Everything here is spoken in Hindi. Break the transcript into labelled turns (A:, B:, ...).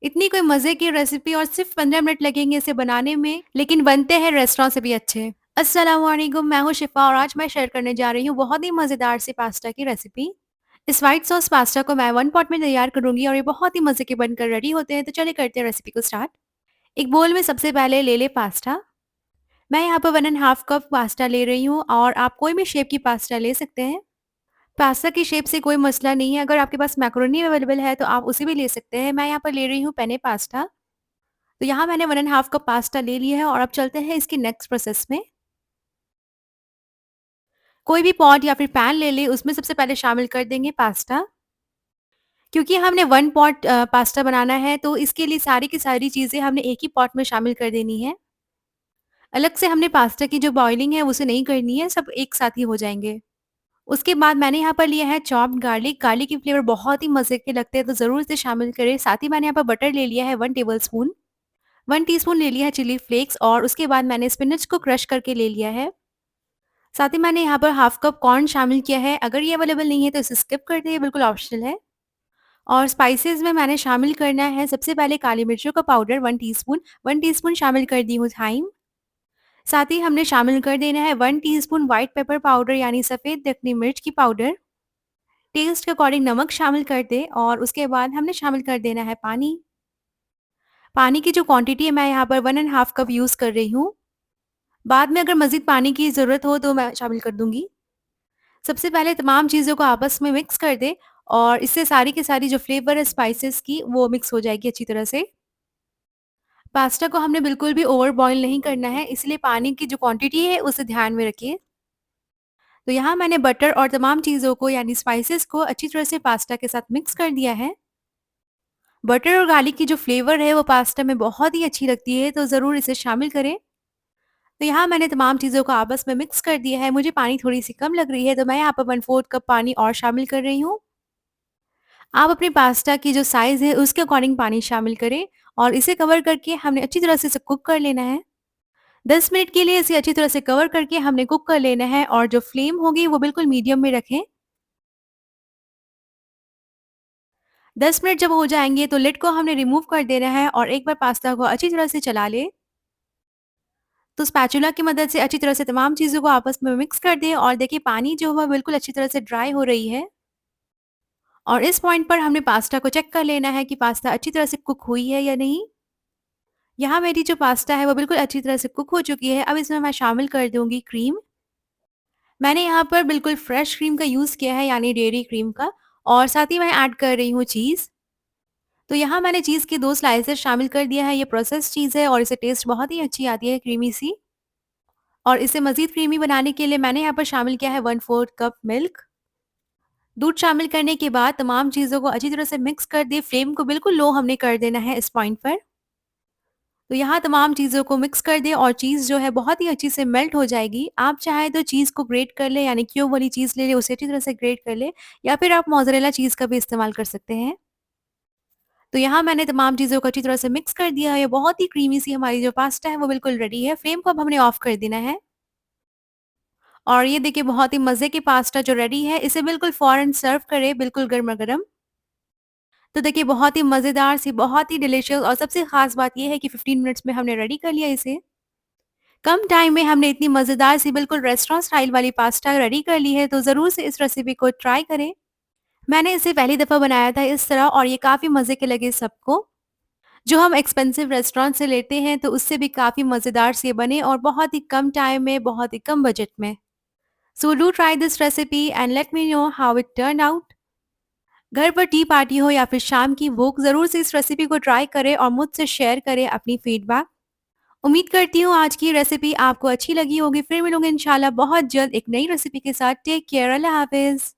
A: इतनी कोई मज़े की रेसिपी और सिर्फ़ 15 मिनट लगेंगे इसे बनाने में, लेकिन बनते हैं रेस्टोरेंट से भी अच्छे। अस्सलाम वालेकुम, मैं हूँ शिफ़ा और आज मैं शेयर करने जा रही हूँ बहुत ही मज़ेदार सी पास्ता की रेसिपी। इस व्हाइट सॉस पास्ता को मैं 1 पॉट में तैयार करूँगी और ये बहुत ही मज़े के बनकर रेडी होते हैं, तो चलिए करते हैं रेसिपी को स्टार्ट। एक बोल में सबसे पहले ले लें पास्ता। मैं यहाँ पर 1 एंड हाफ कप पास्ता ले रही हूँ और आप कोई भी शेप की पास्ता ले सकते हैं। पास्ता की शेप से कोई मसला नहीं है, अगर आपके पास मैकरोनी अवेलेबल है तो आप उसे भी ले सकते हैं। मैं यहाँ पर ले रही हूँ पेने पास्ता। तो यहाँ मैंने 1 एंड हाफ कप पास्ता ले लिया है और अब चलते हैं इसकी नेक्स्ट प्रोसेस में। कोई भी पॉट या फिर पैन ले लें, उसमें सबसे पहले शामिल कर देंगे पास्ता। क्योंकि हमने 1 पॉट पास्ता बनाना है तो इसके लिए सारी की सारी चीज़ें हमने एक ही पॉट में शामिल कर देनी है। अलग से हमने पास्ता की जो बॉयलिंग है उसे नहीं करनी है, सब एक साथ ही हो जाएँगे। उसके बाद मैंने यहाँ पर लिया है चॉप्ड गार्लिक। गार्लिक के फ्लेवर बहुत ही मज़े के लगते हैं तो ज़रूर इसे शामिल करें। साथ ही मैंने यहाँ पर बटर ले लिया है 1 टेबलस्पून। 1 टीस्पून ले लिया है चिली फ्लेक्स और उसके बाद मैंने स्पिनच को क्रश करके ले लिया है। साथ ही मैंने यहाँ पर हाफ कप कॉर्न शामिल किया है। अगर ये अवेलेबल नहीं है तो इसे स्किप कर दें, ये बिल्कुल ऑप्शनल है। और स्पाइसेस में मैंने शामिल करना है सबसे पहले काली मिर्चों का पाउडर 1 टीस्पून, 1 टीस्पून शामिल कर दी हूँ थाइम। साथ ही हमने शामिल कर देना है 1 टीस्पून व्हाइट पेपर पाउडर यानी सफ़ेद दखनी मिर्च की पाउडर। टेस्ट के अकॉर्डिंग नमक शामिल कर दें और उसके बाद हमने शामिल कर देना है पानी। पानी की जो क्वांटिटी है मैं यहाँ पर 1 एंड हाफ कप यूज़ कर रही हूँ। बाद में अगर मज़ीद पानी की ज़रूरत हो तो मैं शामिल कर दूँगी। सबसे पहले तमाम चीज़ों को आपस में मिक्स कर दें और इससे सारी की सारी जो फ्लेवर है स्पाइसेस की वो मिक्स हो जाएगी अच्छी तरह से। पास्ता को हमने बिल्कुल भी ओवर बॉयल नहीं करना है, इसलिए पानी की जो क्वांटिटी है उसे ध्यान में रखिए। तो यहाँ मैंने बटर और तमाम चीज़ों को यानी स्पाइसेस को अच्छी तरह से पास्ता के साथ मिक्स कर दिया है। बटर और गार्लिक की जो फ्लेवर है वो पास्ता में बहुत ही अच्छी लगती है तो ज़रूर इसे शामिल करें। तो यहाँ मैंने तमाम चीज़ों को आपस में मिक्स कर दिया है। मुझे पानी थोड़ी-सी कम लग रही है तो मैं यहाँ पर 1/4 कप पानी और शामिल कर रही हूँ। आप अपने पास्ता की जो साइज़ है उसके अकॉर्डिंग पानी शामिल करें और इसे कवर करके हमने अच्छी तरह से इसे कुक कर लेना है। 10 मिनट के लिए इसे अच्छी तरह से कवर करके हमने कुक कर लेना है और जो फ्लेम होगी वो बिल्कुल मीडियम में रखें। 10 मिनट जब हो जाएँगे तो लिड को हमने रिमूव कर देना है और एक बार पास्ता को अच्छी तरह से चला लें। तो स्पैचुला की मदद से अच्छी तरह से तमाम चीज़ों को आपस में मिक्स कर दें और देखिए पानी जो है बिल्कुल अच्छी तरह से ड्राई हो रही है। और इस पॉइंट पर हमने पास्ता को चेक कर लेना है कि पास्ता अच्छी तरह से कुक हुई है या नहीं। यहाँ मेरी जो पास्ता है वो बिल्कुल अच्छी तरह से कुक हो चुकी है। अब इसमें मैं शामिल कर दूँगी क्रीम। मैंने यहाँ पर बिल्कुल फ्रेश क्रीम का यूज़ किया है यानी डेयरी क्रीम का और साथ ही मैं ऐड कर रही हूँ चीज़। तो यहाँ मैंने चीज़ के 2 स्लाइसेस शामिल कर दिया है। ये प्रोसेस्ड चीज़ है और इसे टेस्ट बहुत ही अच्छी आती है क्रीमी सी। और इसे मज़ीद क्रीमी बनाने के लिए मैंने यहाँ पर शामिल किया है 1/4 कप मिल्क। दूध शामिल करने के बाद तमाम चीज़ों को अच्छी तरह से मिक्स कर दें। फ्लेम को बिल्कुल लो हमने कर देना है इस पॉइंट पर। तो यहाँ तमाम चीज़ों को मिक्स कर दें और चीज़ जो है बहुत ही अच्छी से मेल्ट हो जाएगी। आप चाहें तो चीज़ को ग्रेट कर लें यानी क्यूब वाली चीज़ ले लें, उसे अच्छी तरह से ग्रेट कर लें या फिर आप मोज़रेला चीज़ का भी इस्तेमाल कर सकते हैं। तो यहाँ मैंने तमाम चीज़ों को अच्छी तरह से मिक्स कर दिया है। ये बहुत ही क्रीमी सी हमारी जो पास्ता है वो बिल्कुल रेडी है। फ्लेम को अब हमने ऑफ कर देना है। और ये देखिए बहुत ही मज़े की पास्ता जो रेडी है, इसे बिल्कुल फ़ौरन सर्व करें, बिल्कुल गरमा-गरम। तो देखिए बहुत ही मज़ेदार सी, बहुत ही डिलीशियस और सबसे ख़ास बात ये है कि 15 मिनट्स में हमने रेडी कर लिया इसे। कम टाइम में हमने इतनी मज़ेदार सी बिल्कुल रेस्टोरेंट स्टाइल वाली पास्ता रेडी कर ली है, तो ज़रूर से इस रेसिपी को ट्राई करें। मैंने इसे पहली दफ़ा बनाया था इस तरह और ये काफ़ी मज़े के लगे सबको। जो हम एक्सपेंसिव रेस्टोरेंट से लेते हैं, तो उससे भी काफ़ी मज़ेदार से बने और बहुत ही कम टाइम में, बहुत ही कम बजट में। So do try this recipe and let me know how it turn out. घर पर टी पार्टी हो या फिर शाम की भूख, ज़रूर से इस रेसिपी को ट्राई करें और मुझसे शेयर करें अपनी फीडबैक। उम्मीद करती हूँ आज की रेसिपी आपको अच्छी लगी होगी। फिर मिलूँगी इंशाल्लाह बहुत जल्द एक नई रेसिपी के साथ। टेक केयर, अल्लाह हाफ़िज़।